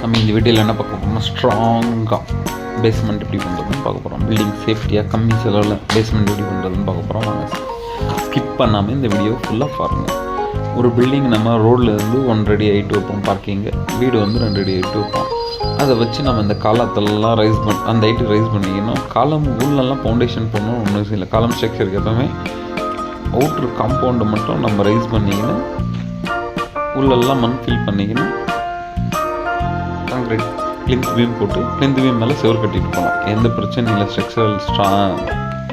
நம்ம இந்த வீடியோவில் என்ன பார்க்க போகிறோம்னா ஸ்ட்ராங்காக பேஸ்மெண்ட் எப்படி பண்ணுறதுன்னு பார்க்க போகிறோம். பில்டிங் சேஃப்டியாக கம்மி செலவில் பேஸ்மெண்ட் எப்படி பண்ணுறதுன்னு பார்க்க போகிறோம். வாங்க ஸ்கிப் பண்ணாமல் இந்த வீடியோ ஃபுல்லாக பாருங்கள். ஒரு பில்டிங் நம்ம ரோடில் இருந்து 1 அடி ஹைட்டு வைப்போம், பார்க்கிங்கு வீடு வந்து 2 அடி ஹைட்டு வைப்போம். அதை வச்சு நம்ம இந்த காலத்தெல்லாம் அந்த ஹைட்டு ரைஸ் பண்ணிக்கணும். காலம் உள்ளெல்லாம் ஃபவுண்டேஷன் பண்ணணும் ஒன்றும் இல்லை. காலம் ஸ்ட்ரக்சருக்கு எப்பவுமே அவுட்ரு காம்பவுண்டை மட்டும் நம்ம ரைஸ் பண்ணிக்கணும். உள்ளெல்லாம் மண் ஃபில் பண்ணிக்கணும். கான்க்ரீட் பிளிந்த் பீம் போட்டு பிளிந்த் பீம் மேலே செவர் கட்டிட்டு போகலாம். எந்த பிரச்சனையும் இல்லை. ஸ்ட்ரக்சரல்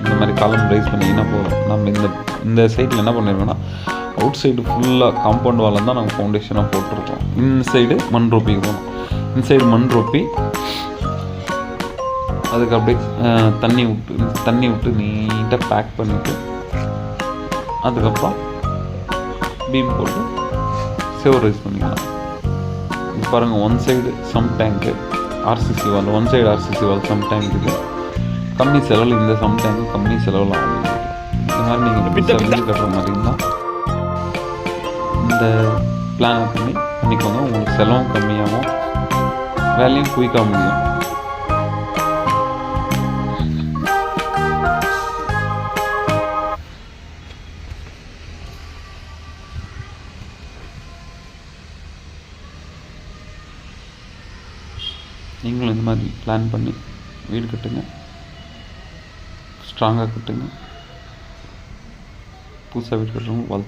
இந்த மாதிரி காலம் ரைஸ் பண்ணிங்கன்னா போதும். நம்ம இந்த சைடில் என்ன பண்ணிருக்கோம்னா அவுட் சைடு ஃபுல்லாக காம்பவுண்ட் வாலில் தான் நாங்கள் ஃபவுண்டேஷனாக போட்டிருக்கோம். இன்சைடு மண் ரோப்பிக்கு போகணும். இன்சைடு மண் ரோப்பி அதுக்கு அப்படியே தண்ணி விட்டு நீட்டாக பேக் பண்ணிவிட்டு அதுக்கப்புறம் பீம் போட்டு செவர் ரைஸ் பண்ணிக்கலாம். இப்போ பாருங்கள், ஒன் சைடு சம் டேங்க்கு ஆர்சிசி வால், ஒன் சைடு ஆர்சிசி வால் சம் டேங்க் இருக்குது. கம்மி செலவில் இந்த சம் டேங்க்கு கம்மி செலவில் ஆகும். இந்த மாதிரி நீங்கள் வீடு கட்டுற மாதிரி இருந்தால் இந்த பிளானை பண்ணிக்கோங்க. உங்களுக்கு செலவும் கம்மியாகும், வேலையும் குயிக்காக முடியும். நீங்களும் இந்த மாதிரி பிளான் பண்ணி வீடு கட்டுங்க, ஸ்ட்ராங்காக கட்டுங்க. புதுசாக வீடு கட்டுறவங்க வாழ்த்து.